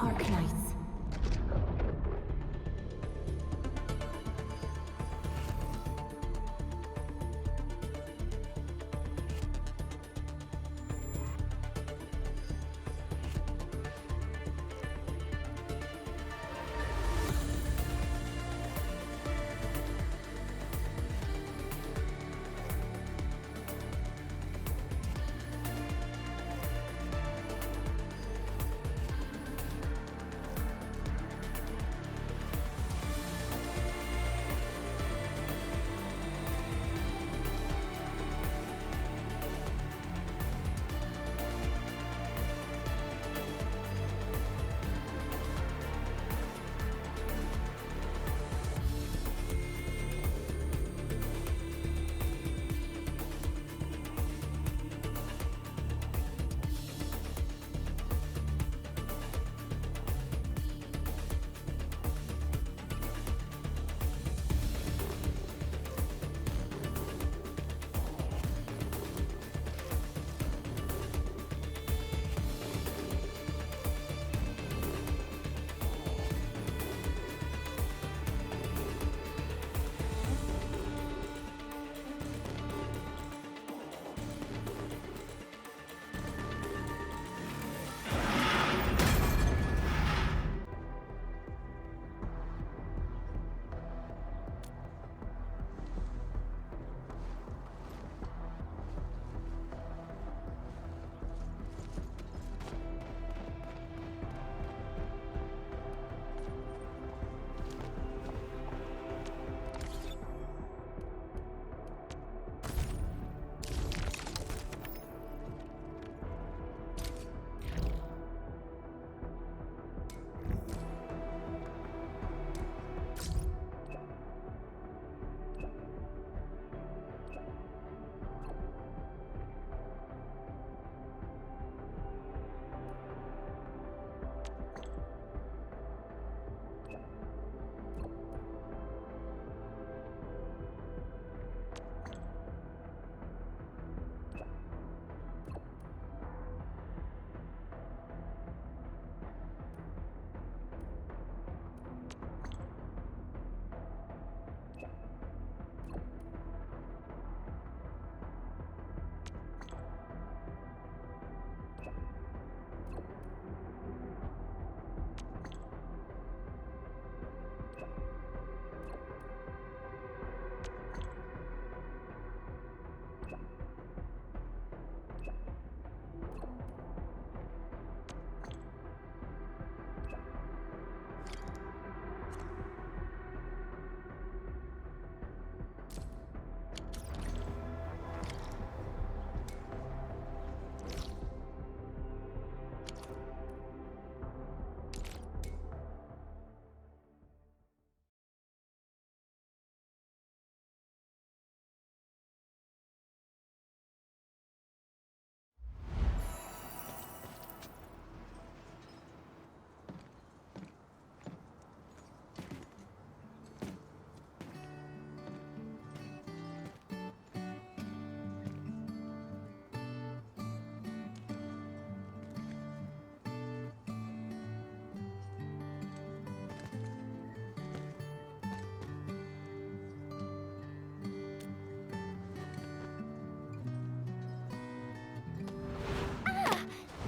Arknights.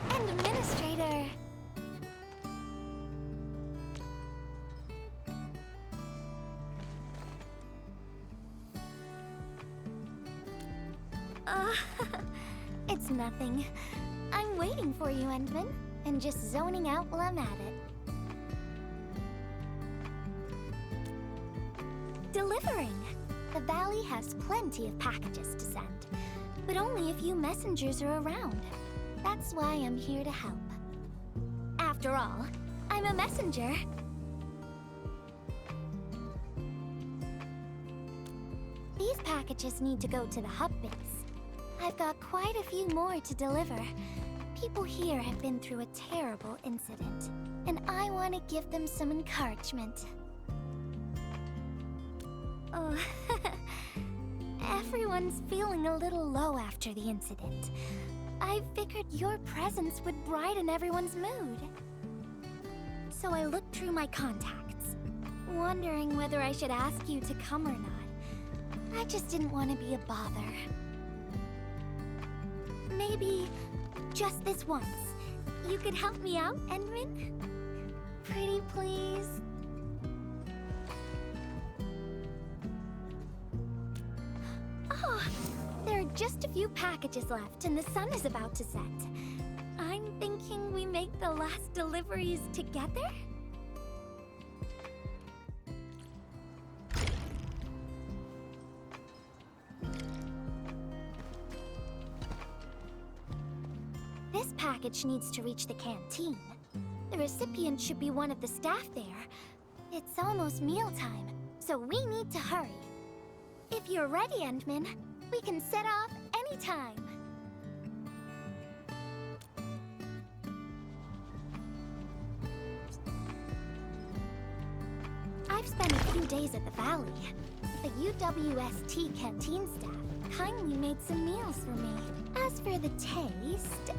Administrator. It's nothing. I'm waiting for you, Endman, and just zoning out while I'm at it. Delivering. The valley has plenty of packages to send, but only a few messengers are around. That's why I'm here to help. After all, I'm a messenger. These packages need to go to the hub base. I've got quite a few more to deliver. People here have been through a terrible incident, and I want to give them some encouragement. Oh, everyone's feeling a little low after the incident. I figured your presence would brighten everyone's mood. so I looked through my contacts, wondering whether I should ask you to come or not. I just didn't want to be a bother. Maybe just this once, you could help me out, Endman? Pretty please? Oh, there are just a few packages left and the sun is about to set. I'm thinking we make the last deliveries together? This package needs to reach the canteen. The recipient should be one of the staff there. It's almost mealtime, so we need to hurry. If you're ready, Endman, we can set off anytime. I've spent a few days at the Valley. The UWST canteen staff kindly made some meals for me. As for the taste,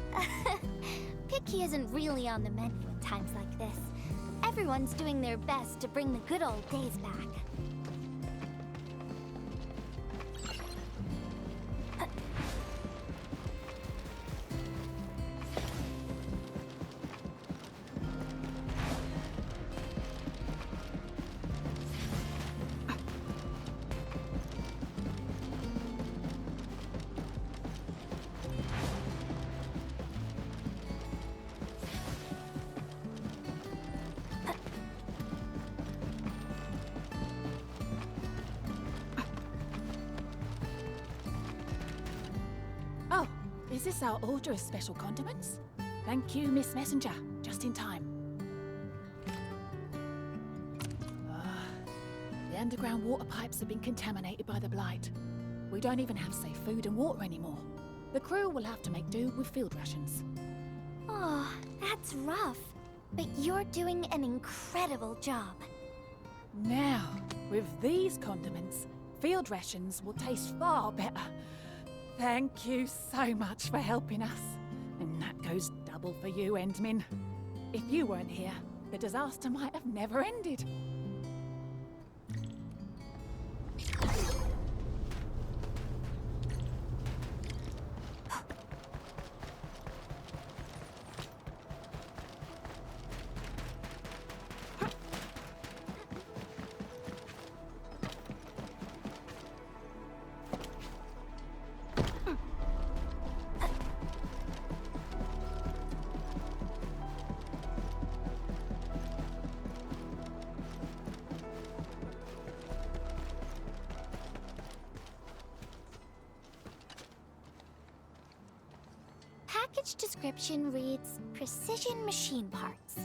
picky isn't really on the menu in times like this. Everyone's doing their best to bring the good old days back. Oh, is this our order of special condiments? Thank you, Miss Messenger. Just in time. The underground water pipes have been contaminated by the blight. We don't even have safe food and water anymore. The crew will have to make do with field rations. Oh, that's rough. But you're doing an incredible job. Now, with these condiments, field rations will taste far better. Thank you so much for helping us. And that goes double for you, Endman. If you weren't here, the disaster might have never ended. Package description reads Precision Machine Parts.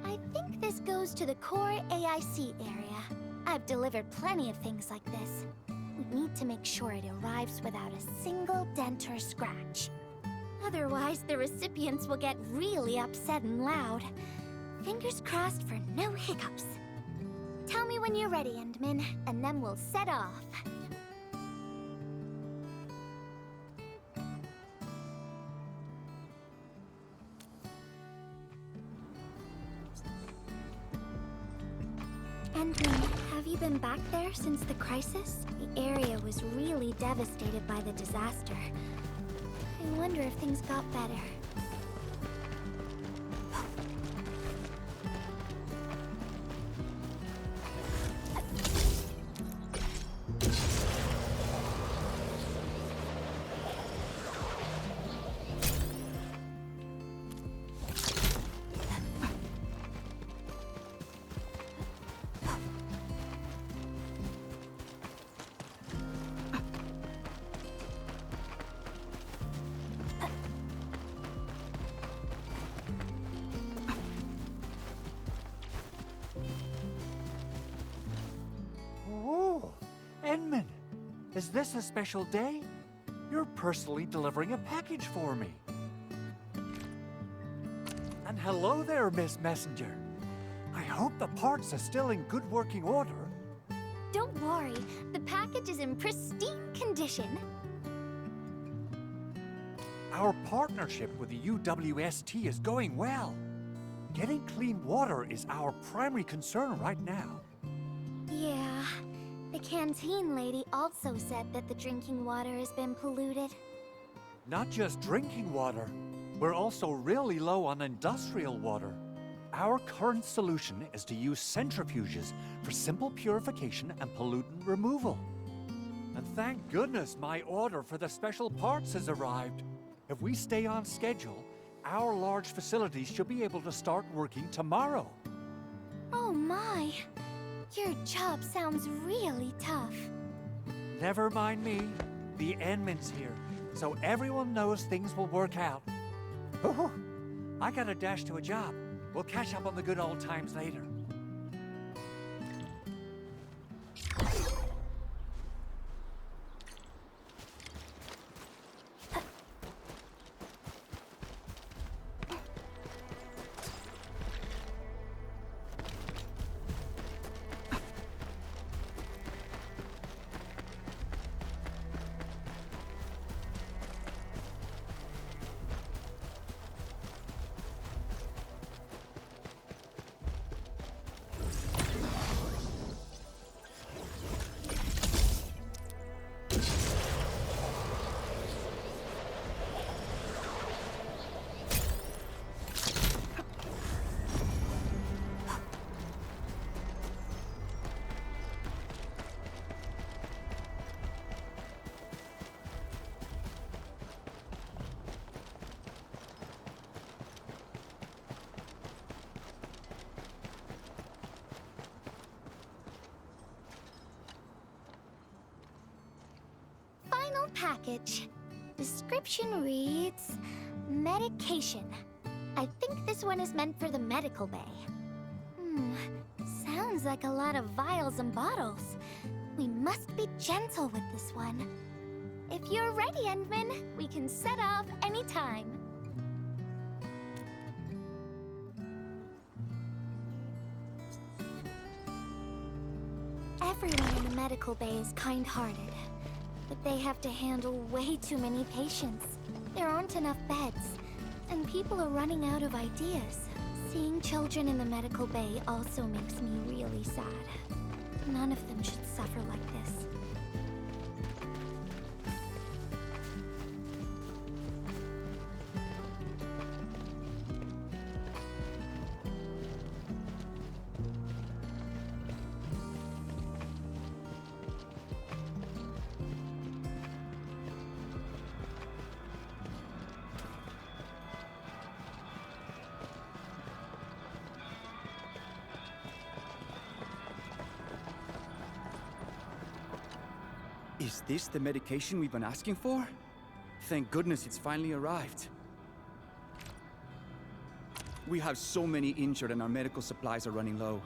I think this goes to the core AIC area. I've delivered plenty of things like this. We need to make sure it arrives without a single dent or scratch. Otherwise, the recipients will get really upset and loud. Fingers crossed for no hiccups. Tell me when you're ready, Endman, and then we'll set off. Endman, have you been back there since the crisis? The area was really devastated by the disaster. I wonder if things got better. Endman, is this a special day? You're personally delivering a package for me. And hello there, Miss Messenger. I hope the parts are still in good working order. Don't worry, the package is in pristine condition. Our partnership with the UWST is going well. Getting clean water is our primary concern right now. Yeah, the canteen lady also said that the drinking water has been polluted. Not just drinking water, we're also really low on industrial water. Our current solution is to use centrifuges for simple purification and pollutant removal. And thank goodness my order for the special parts has arrived. If we stay on schedule, our large facilities should be able to start working tomorrow. Oh my! Your job sounds really tough. Never mind me. The Enman's here, so everyone knows things will work out. Oh, I gotta dash to a job. We'll catch up on the good old times later. Final package. Description reads... medication. I think this one is meant for the medical bay. Sounds like a lot of vials and bottles. We must be gentle with this one. If you're ready, Endman, we can set off anytime. Everyone in the medical bay is kind-hearted, but they have to handle way too many patients. There aren't enough beds, and people are running out of ideas. Seeing children in the medical bay also makes me really sad. None of them should suffer like this. Is this the medication we've been asking for? Thank goodness it's finally arrived. We have so many injured and our medical supplies are running low.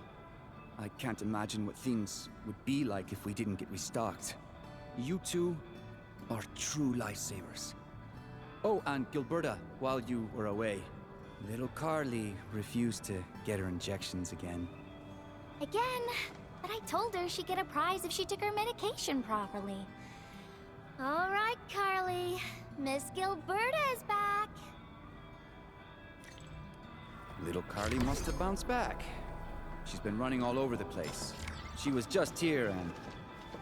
I can't imagine what things would be like if we didn't get restocked. You two are true lifesavers. Oh, and Gilberta, while you were away, little Carly refused to get her injections again. Again? But I told her she'd get a prize if she took her medication properly. All right, Carly. Miss Gilberta is back. Little Carly must have bounced back. She's been running all over the place. She was just here and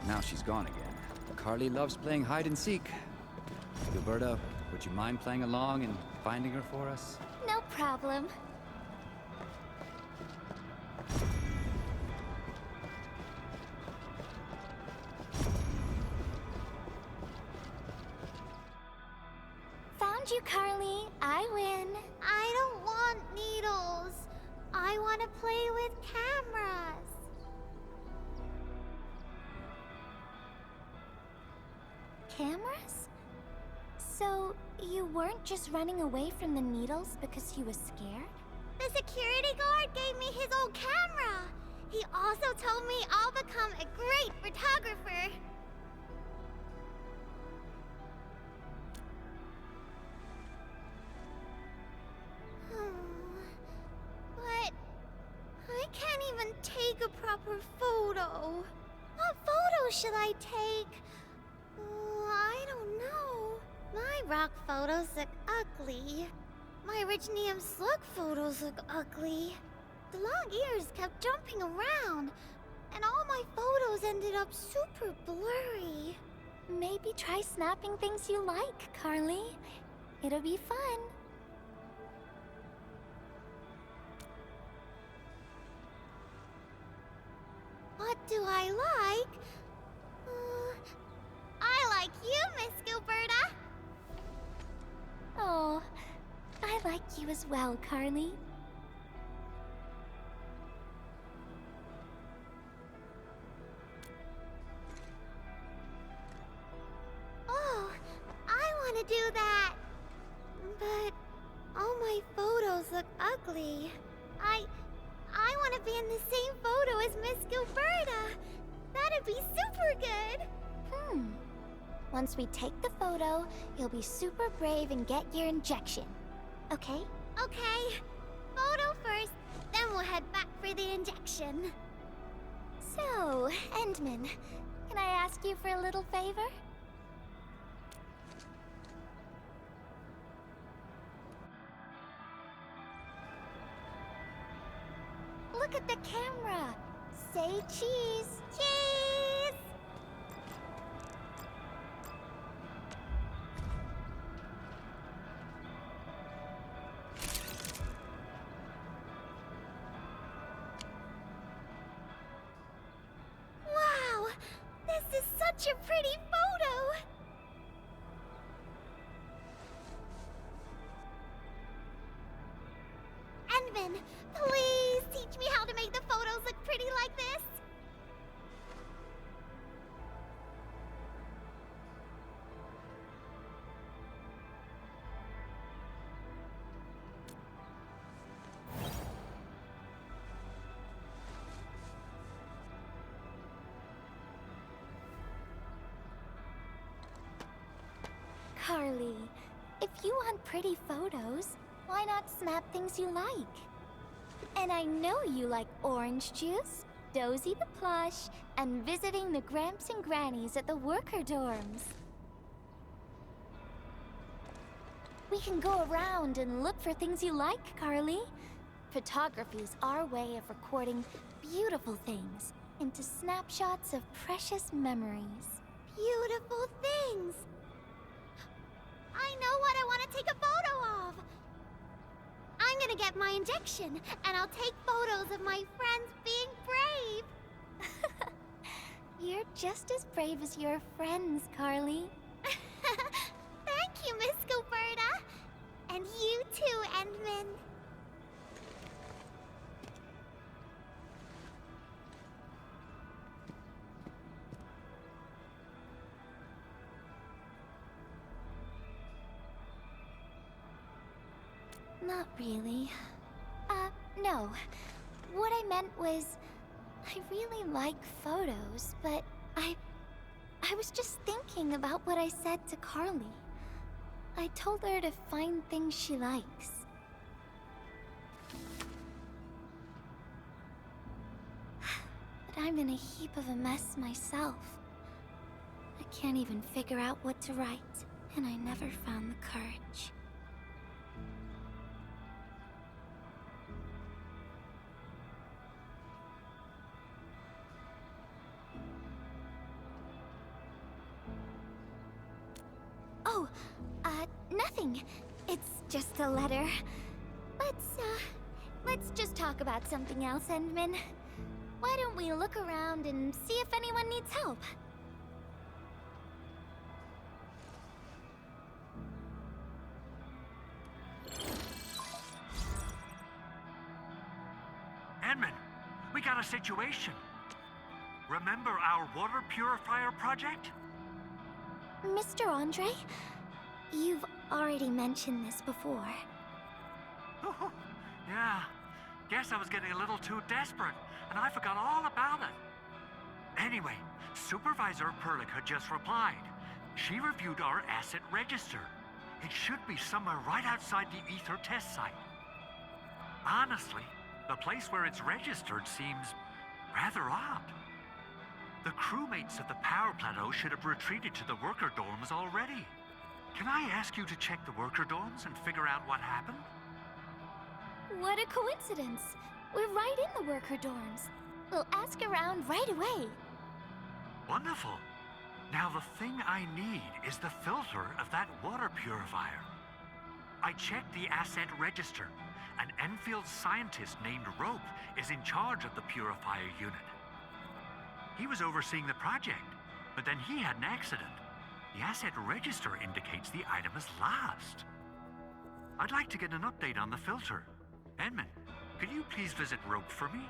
now she's gone again. Carly loves playing hide and seek. Gilberta, would you mind playing along and finding her for us? No problem. Found you, Carly. I win. I don't want needles. I want to play with cameras. Cameras? So, you weren't just running away from the needles because you were scared? The security guard gave me his old camera. He also told me I'll become a great photographer. But I can't even take a proper photo. What photo should I take? I don't know. My rock photos look ugly. My Originium slug photos look ugly. The long ears kept jumping around, and all my photos ended up super blurry. Maybe try snapping things you like, Carly. It'll be fun. What do I like? I like you, Miss Gilberta. Oh, I like you as well, Carly. Oh, I want to do that. But all my photos look ugly. I want to be in the same photo as Miss Gilberta. That'd be super good. Once we take the photo, you'll be super brave and get your injection. Okay? Okay. Photo first, then we'll head back for the injection. So, Endman, can I ask you for a little favor? Look at the camera. Say cheese. Cheese! Wow! This is such a pretty photo! Endman, please teach me how to make the photos look pretty like this. Carly, if you want pretty photos, why not snap things you like? And I know you like orange juice, Dozy the plush, and visiting the Gramps and Grannies at the worker dorms. We can go around and look for things you like, Carly. Photography is our way of recording beautiful things into snapshots of precious memories. Beautiful things. I know what I want to take a photo of. I'm gonna get my injection, and I'll take photos of my friends being brave. You're just as brave as your friends, Carly. Thank you, Miss Gilberta. And you too, Endman. Not really. No. What I meant was, I really like photos, but I was just thinking about what I said to Carly. I told her to find things she likes. But I'm in a heap of a mess myself. I can't even figure out what to write, and I never found the courage. Oh, nothing. It's just a letter. Let's just talk about something else, Endman. Why don't we look around and see if anyone needs help? Edmund, we got a situation. Remember our water purifier project? Mr. Andre, you've already mentioned this before. Yeah, guess I was getting a little too desperate, and I forgot all about it. Anyway, Supervisor Perlick had just replied. She reviewed our asset register. It should be somewhere right outside the Ether test site. Honestly, the place where it's registered seems rather odd. The crewmates of the power plateau should have retreated to the worker dorms already. Can I ask you to check the worker dorms and figure out what happened? What a coincidence. We're right in the worker dorms. We'll ask around right away. Wonderful. Now the thing I need is the filter of that water purifier. I checked the asset register. An Enfield scientist named Rope is in charge of the purifier unit. He was overseeing the project, but then he had an accident. The asset register indicates the item is lost. I'd like to get an update on the filter. Edmund, could you please visit Rope for me?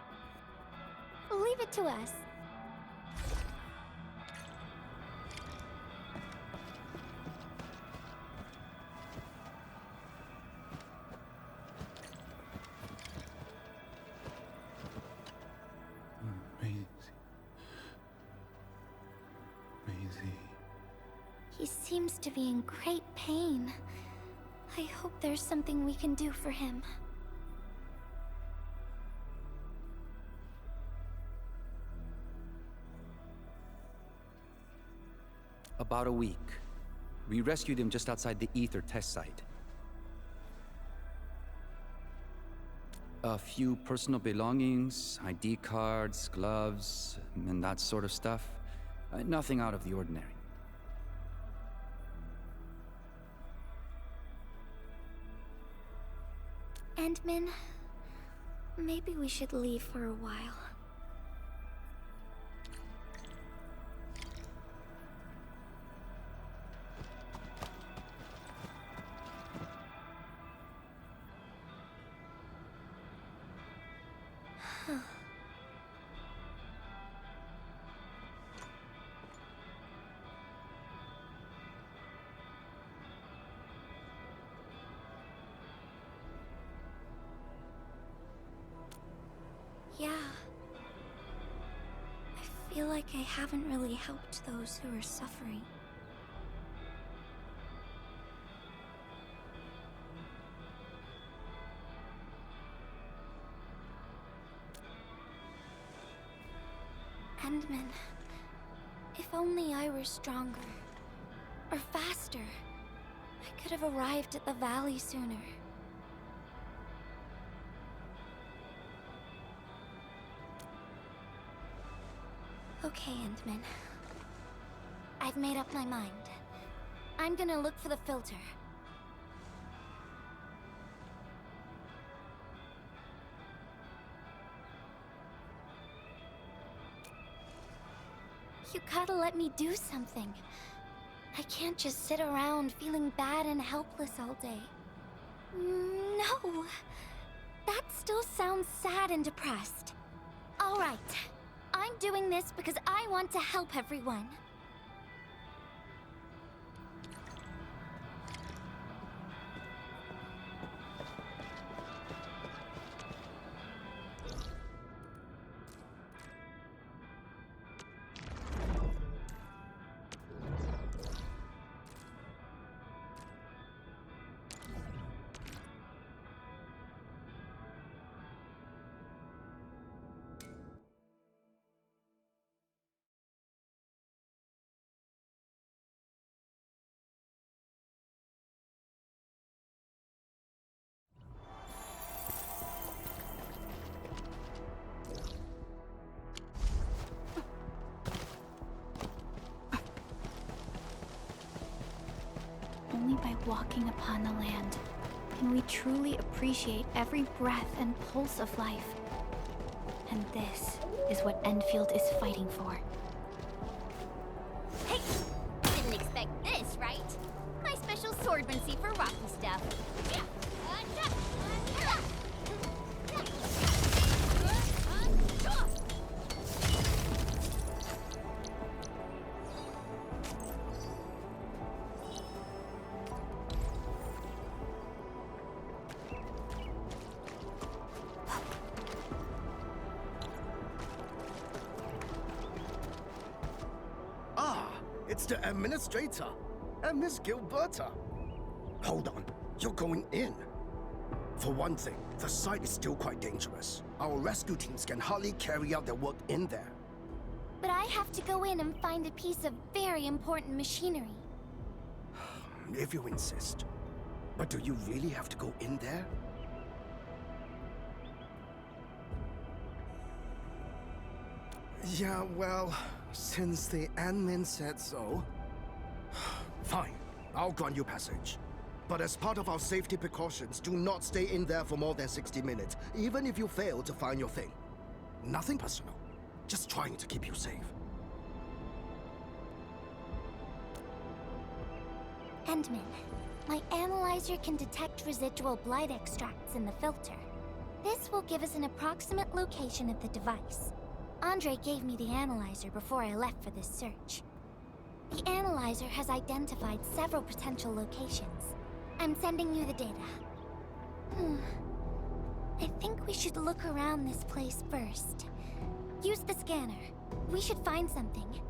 Leave it to us. Maisie. He seems to be in great pain. I hope there's something we can do for him. About a week. We rescued him just outside the Ether test site. A few personal belongings, ID cards, gloves, and that sort of stuff. Nothing out of the ordinary. Endman, maybe we should leave for a while. Yeah. I feel like I haven't really helped those who are suffering. Endman, if only I were stronger, or faster, I could have arrived at the valley sooner. Okay, Endman. I've made up my mind. I'm gonna look for the filter. You gotta let me do something. I can't just sit around feeling bad and helpless all day. No! That still sounds sad and depressed. All right. I'm doing this because I want to help everyone. Only by walking upon the land can we truly appreciate every breath and pulse of life. And this is what Enfield is fighting for. Hey! Didn't expect this, right? My special swordmancy for rocky stuff. Yeah. It's the administrator and Miss Gilberta. Hold on, you're going in. For one thing, the site is still quite dangerous. Our rescue teams can hardly carry out their work in there. But I have to go in and find a piece of very important machinery. if you insist. But do you really have to go in there? Yeah, well, since the admin said so... Fine, I'll grant you passage. But as part of our safety precautions, do not stay in there for more than 60 minutes, even if you fail to find your thing. Nothing personal, just trying to keep you safe. Endman, my analyzer can detect residual blight extracts in the filter. This will give us an approximate location of the device. Andre gave me the analyzer before I left for this search. The analyzer has identified several potential locations. I'm sending you the data. I think we should look around this place first. Use the scanner. We should find something.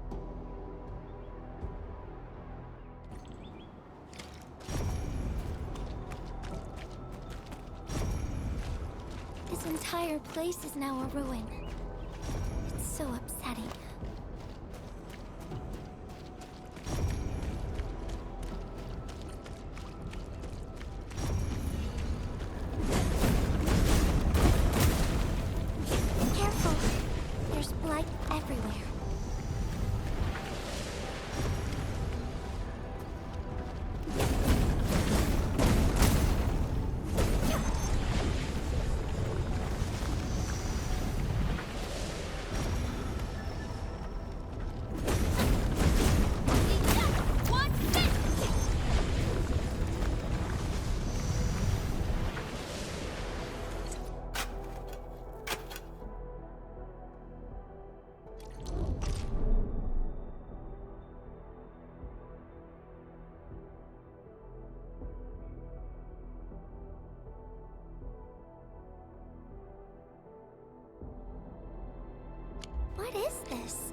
This entire place is now a ruin. It's so upsetting. Careful! There's blight everywhere. What is this?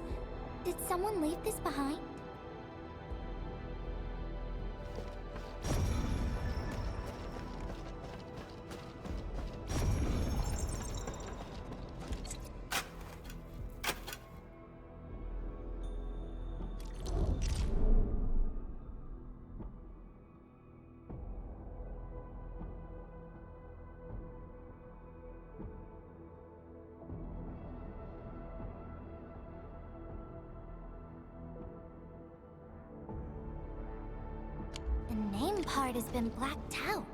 Did someone leave this behind? The name part has been blacked out.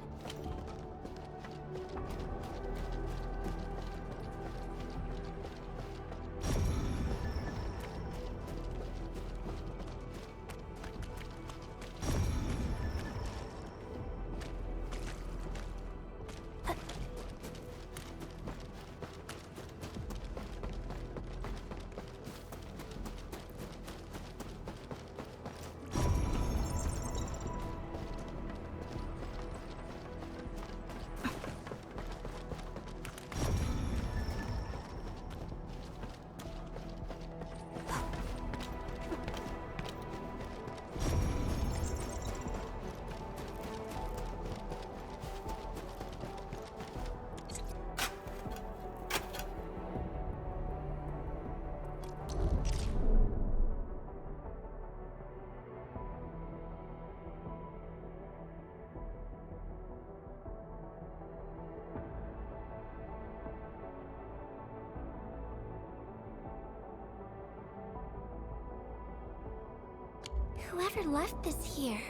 Whoever left this here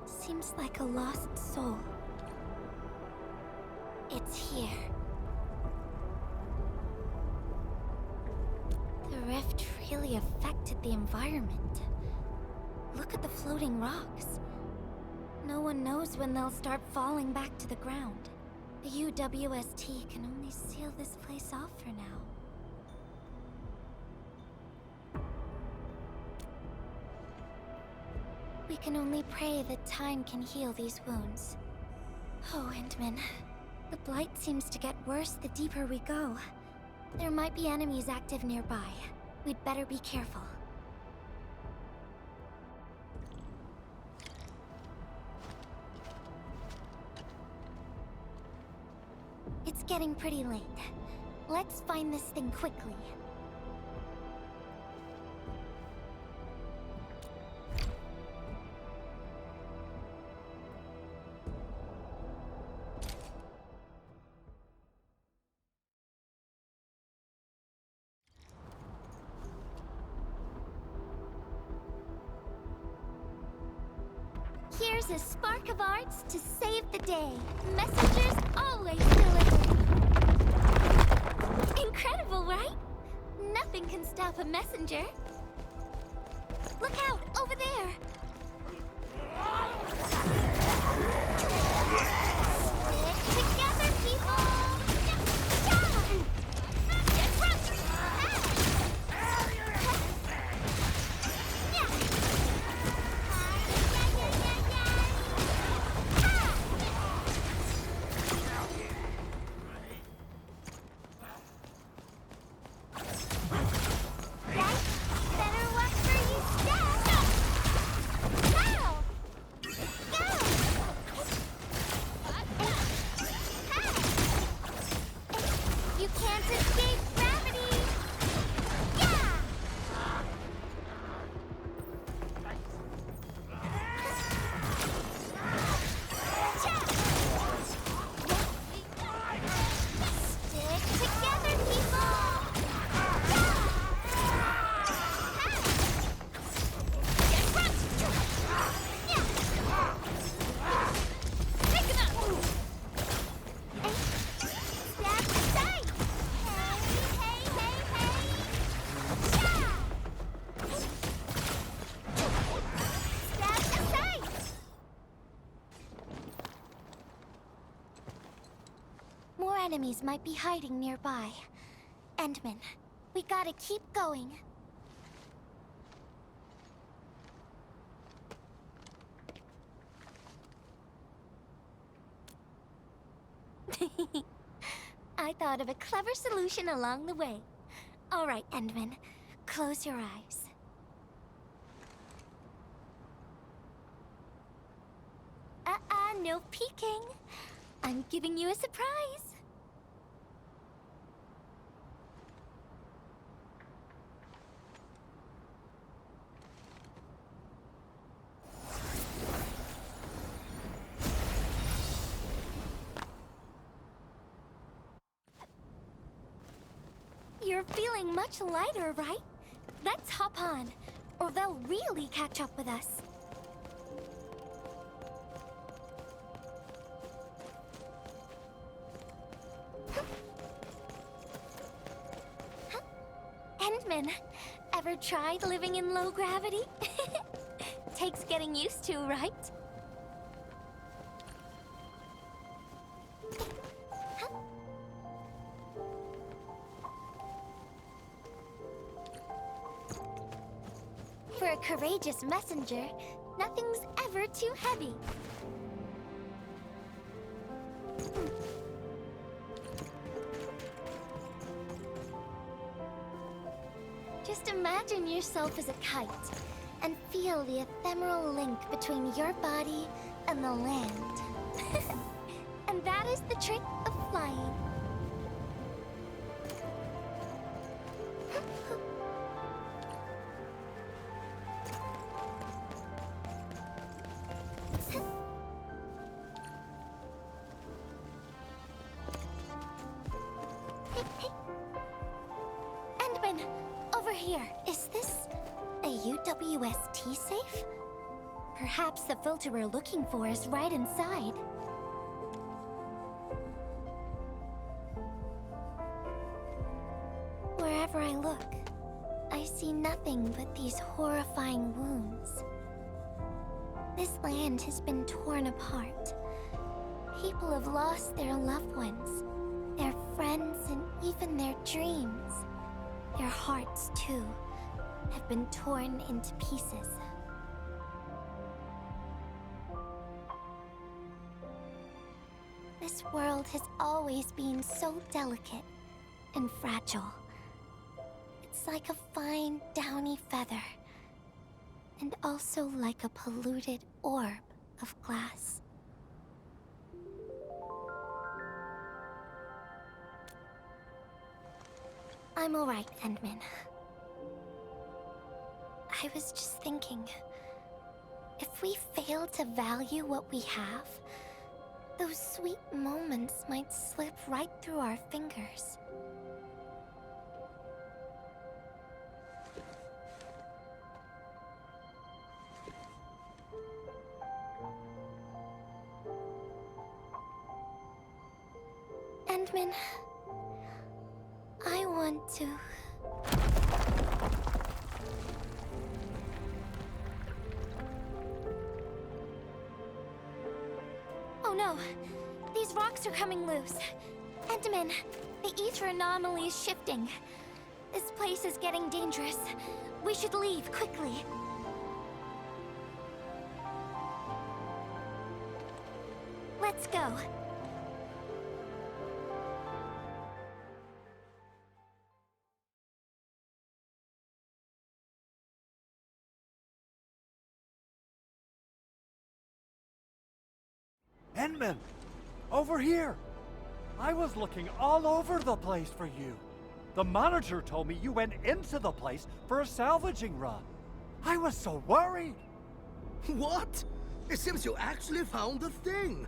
seems like a lost soul. It's here. The rift really affected the environment. Look at the floating rocks. No one knows when they'll start falling back to the ground. The UWST can only seal this place off for now. We can only pray that time can heal these wounds. Oh, Endman. The blight seems to get worse the deeper we go. There might be enemies active nearby. We'd better be careful. It's getting pretty late. Let's find this thing quickly. Here's a spark of arts to save the day. Messengers always deliver. Incredible, right? Nothing can stop a messenger. Look out, over there! Stick together, people! Get crushed! Better watch where you step! Go! You can't escape gravity! Yeah! Stick together, people! Get crushed! Yeah! Pick him up! Step aside! Hey! Yeah! Step aside! More enemies might be hiding nearby. Endman, we gotta keep going. I thought of a clever solution along the way. All right, Endman, close your eyes. No peeking. I'm giving you a surprise. You're feeling much lighter, right? Let's hop on, or they'll really catch up with us. Endman, ever tried living in low gravity? Takes getting used to, right? For a courageous messenger, nothing's ever too heavy. Just imagine yourself as a kite, and feel the ephemeral link between your body and the land. And that is the trick of flying. Endman, over here. Is this a UWST safe? Perhaps the filter we're looking for is right inside. Wherever I look, I see nothing but these horrifying wounds. This land has been torn apart. People have lost their loved ones, their friends, and even their dreams. Their hearts, too, have been torn into pieces. This world has always been so delicate and fragile. It's like a fine, downy feather, and also like a polluted orb of glass. I'm all right, Endman. I was just thinking, if we fail to value what we have, those sweet moments might slip right through our fingers. Endman, I want to... Oh no! These rocks are coming loose. Endman, the ether anomaly is shifting. This place is getting dangerous. We should leave quickly. Let's go. Endman! Over here! I was looking all over the place for you. The manager told me you went into the place for a salvaging run. I was so worried. What? It seems you actually found the thing.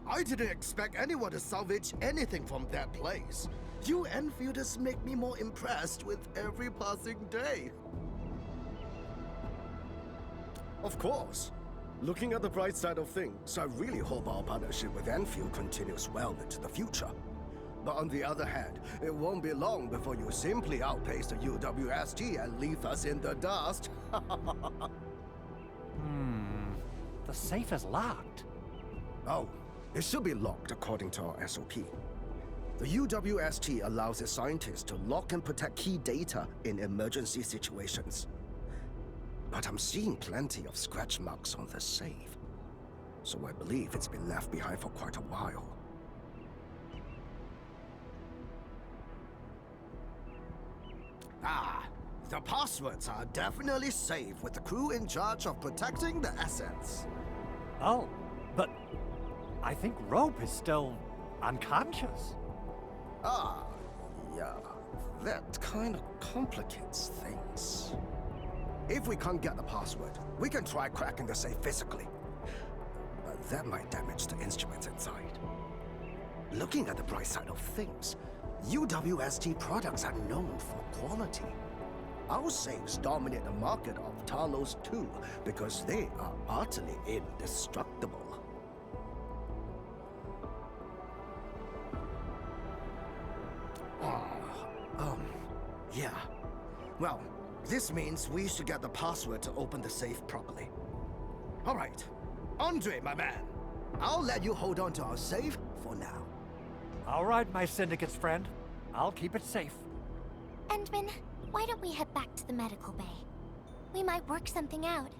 I didn't expect anyone to salvage anything from that place. You Enfielders make me more impressed with every passing day. Of course. Looking at the bright side of things, I really hope our partnership with Enfield continues well into the future. But on the other hand, it won't be long before you simply outpace the UWST and leave us in the dust. The safe is locked. Oh, it should be locked according to our SOP. The UWST allows its scientists to lock and protect key data in emergency situations. But I'm seeing plenty of scratch marks on the safe, so I believe it's been left behind for quite a while. Ah, the passwords are definitely safe with the crew in charge of protecting the assets. Oh, but I think Rope is still unconscious. Ah, yeah, that kind of complicates things. If we can't get the password, we can try cracking the safe physically. But that might damage the instruments inside. Looking at the bright side of things, UWST products are known for quality. Our safes dominate the market of Talos too, because they are utterly indestructible. Yeah. Well, this means we should get the password to open the safe properly. All right. Andre, my man. I'll let you hold on to our safe for now. All right, my syndicate's friend. I'll keep it safe. Endman, why don't we head back to the medical bay? We might work something out.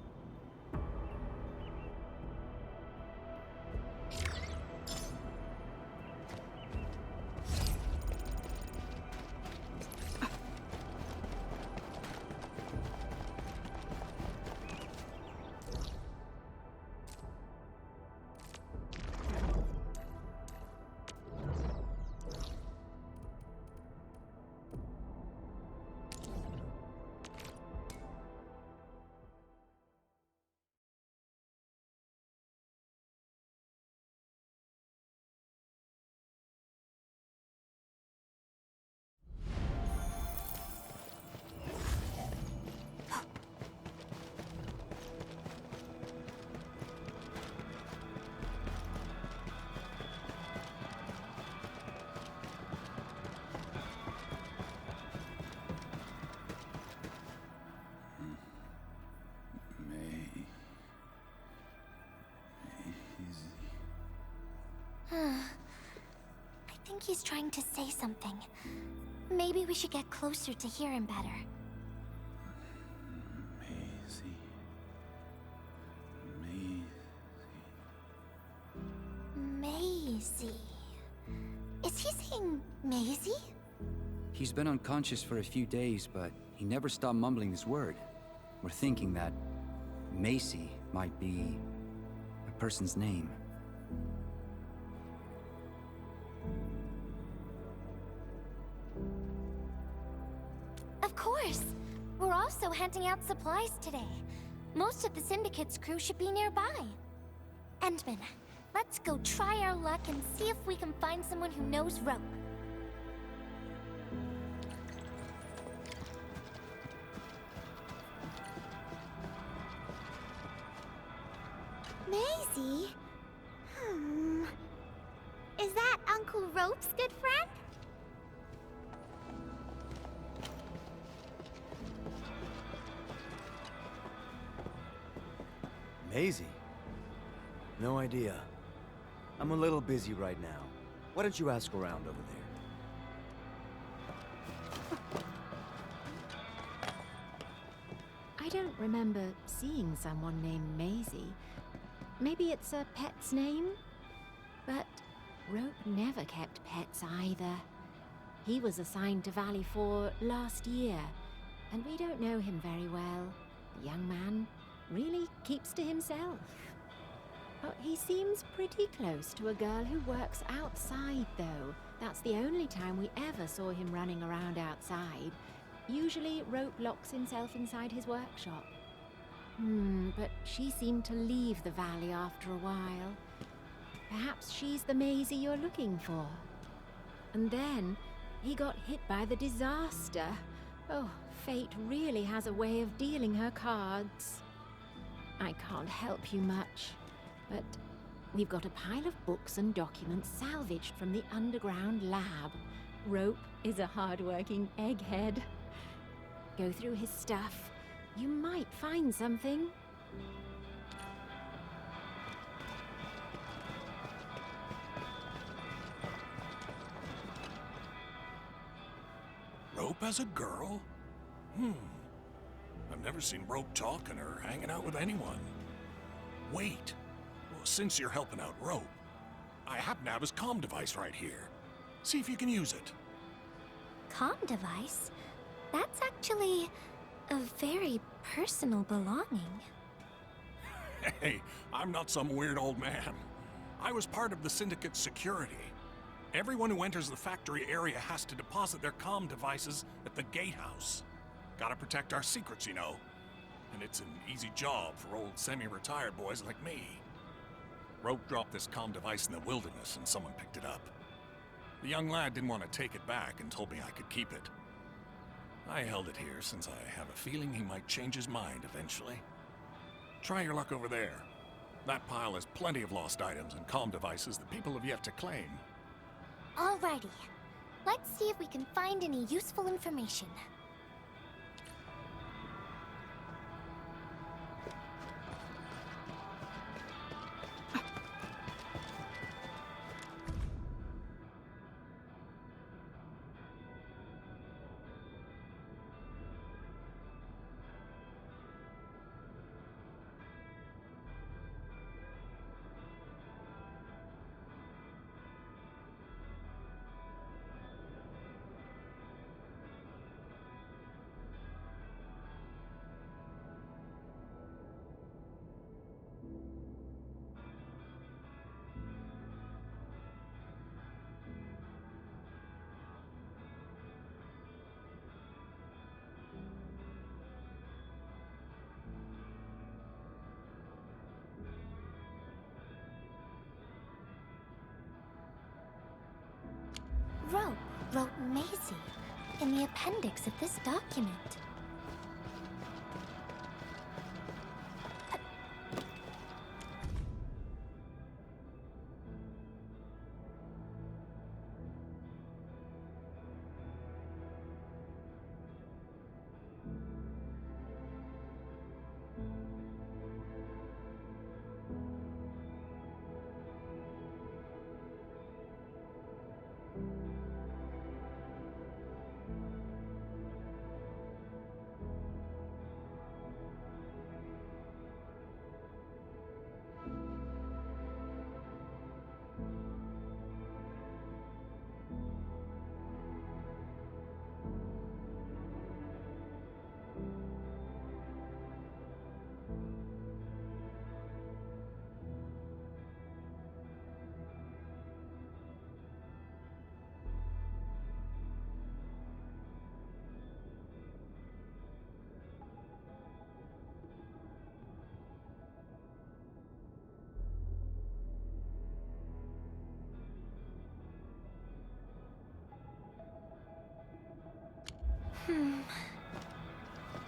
I think he's trying to say something. Maybe we should get closer to hear him better. Maisie. Is he saying Maisie? He's been unconscious for a few days, but he never stopped mumbling his word. We're thinking that Macy might be a person's name. Of course! We're also handing out supplies today. Most of the Syndicate's crew should be nearby. Endman, let's go try our luck and see if we can find someone who knows rope. Maisie? Is that Uncle ropes, good friend? Maisie? No idea. I'm a little busy right now. Why don't you ask around over there? I don't remember seeing someone named Maisie. Maybe it's a pet's name? But Rope never kept pets either. He was assigned to Valley 4 last year, and we don't know him very well. The young man really keeps to himself. But he seems pretty close to a girl who works outside, though. That's the only time we ever saw him running around outside. Usually, Rope locks himself inside his workshop. But she seemed to leave the valley after a while. Perhaps she's the Maisie you're looking for. And then, he got hit by the disaster. Oh, fate really has a way of dealing her cards. I can't help you much, but we've got a pile of books and documents salvaged from the underground lab. Rope is a hard-working egghead. Go through his stuff. You might find something. Rope as a girl? I've never seen Rope talking or hanging out with anyone. Wait. Well, since you're helping out Rope, I happen to have his comm device right here. See if you can use it. Comm device? That's actually a very personal belonging. Hey, I'm not some weird old man. I was part of the Syndicate's security. Everyone who enters the factory area has to deposit their comm devices at the gatehouse. Gotta protect our secrets, you know. And it's an easy job for old semi-retired boys like me. Rope dropped this comm device in the wilderness and someone picked it up. The young lad didn't want to take it back and told me I could keep it. I held it here since I have a feeling he might change his mind eventually. Try your luck over there. That pile has plenty of lost items and comm devices that people have yet to claim. Alrighty. Let's see if we can find any useful information. Rope wrote Maisie in the appendix of this document.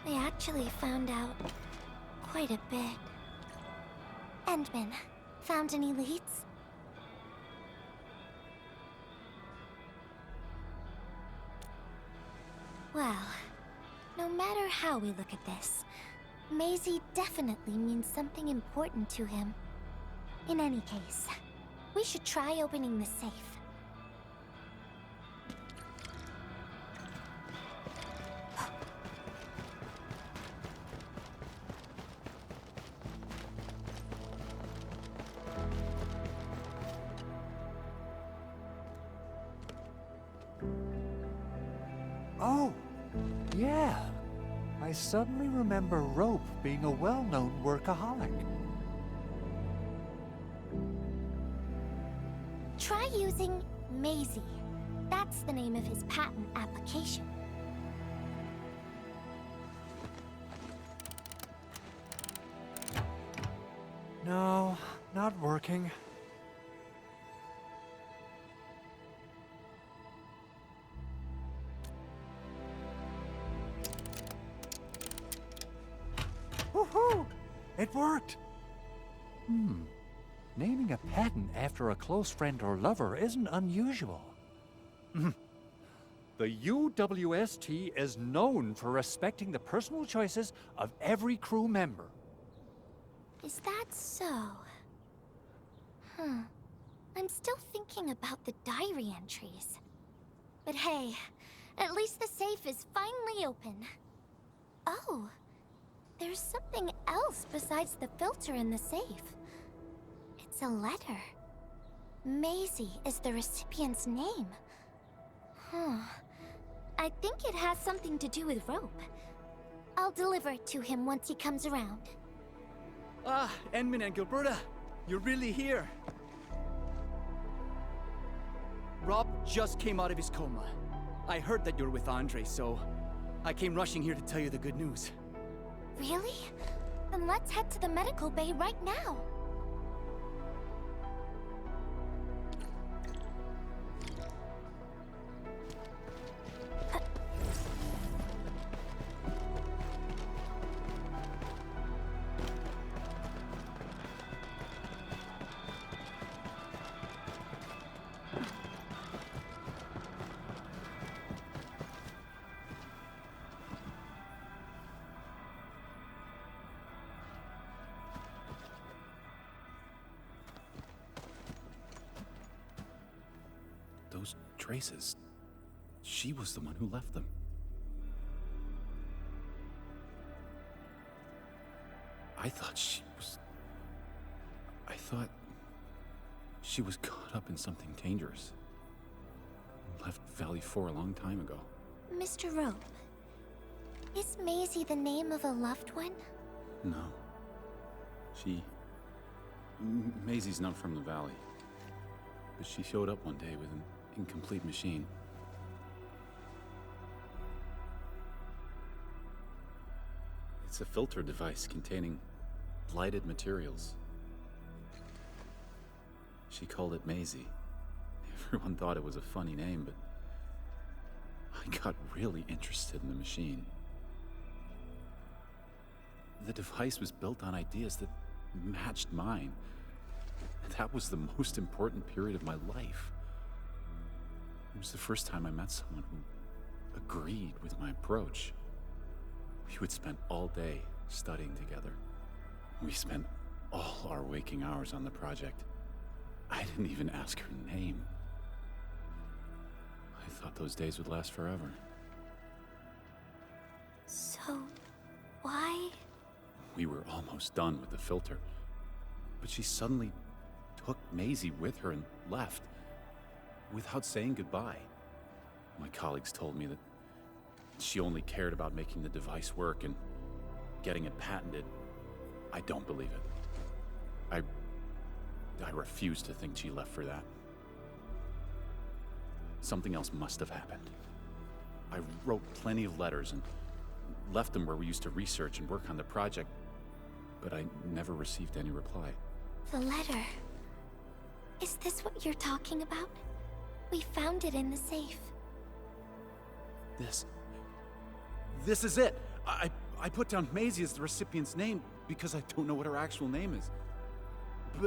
They actually found out quite a bit. Endman, found any leads? Well, no matter how we look at this, Maisie definitely means something important to him. In any case, we should try opening the safe. Oh, yeah. I suddenly remember Rope being a well-known workaholic. Try using Maisie. That's the name of his patent application. No, not working. Woohoo! It worked! Naming a patent after a close friend or lover isn't unusual. The UWST is known for respecting the personal choices of every crew member. Is that so? I'm still thinking about the diary entries. But hey, at least the safe is finally open. Oh, there's something else besides the filter in the safe. It's a letter. Maisie is the recipient's name. I think it has something to do with Rope. I'll deliver it to him once he comes around. Ah, Enmin and Gilberta, you're really here. Rob just came out of his coma. I heard that you're with Andre, so I came rushing here to tell you the good news. Really? Then let's head to the medical bay right now. Those traces. She was the one who left them. I thought she was caught up in something dangerous. Left Valley 4 a long time ago. Mr. Rope, is Maisie the name of a loved one? No. Maisie's not from the Valley. But she showed up one day with an incomplete machine. It's a filter device containing blighted materials. She called it Maisie. Everyone thought it was a funny name, but I got really interested in the machine. The device was built on ideas that matched mine. That was the most important period of my life. It was the first time I met someone who agreed with my approach. We would spend all day studying together. We spent all our waking hours on the project. I didn't even ask her name. I thought those days would last forever. So, why? We were almost done with the filter, but she suddenly took Maisie with her and left, without saying goodbye. My colleagues told me that she only cared about making the device work and getting it patented. I don't believe it. I refuse to think she left for that. Something else must have happened. I wrote plenty of letters and left them where we used to research and work on the project, but I never received any reply. The letter. Is this what you're talking about? We found it in the safe. This is it! I put down Maisie as the recipient's name because I don't know what her actual name is.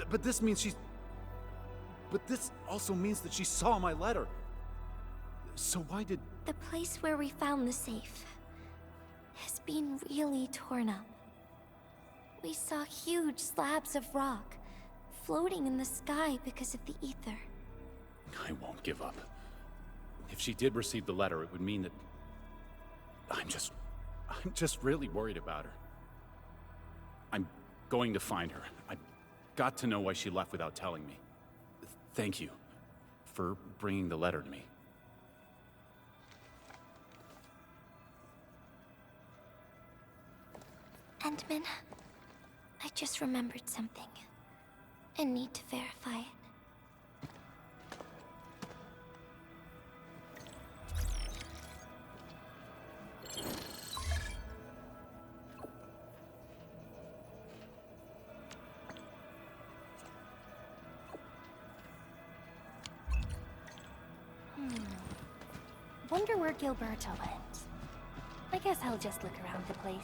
But this means she's... But this also means that she saw my letter. So why did The place where we found the safe has been really torn up. We saw huge slabs of rock floating in the sky because of the ether. I won't give up. If she did receive the letter, it would mean that... I'm just really worried about her. I'm going to find her. I've got to know why she left without telling me. Thank you for bringing the letter to me. Entman, I just remembered something. I need to verify it. Wonder where Gilberta went. I guess I'll just look around the place.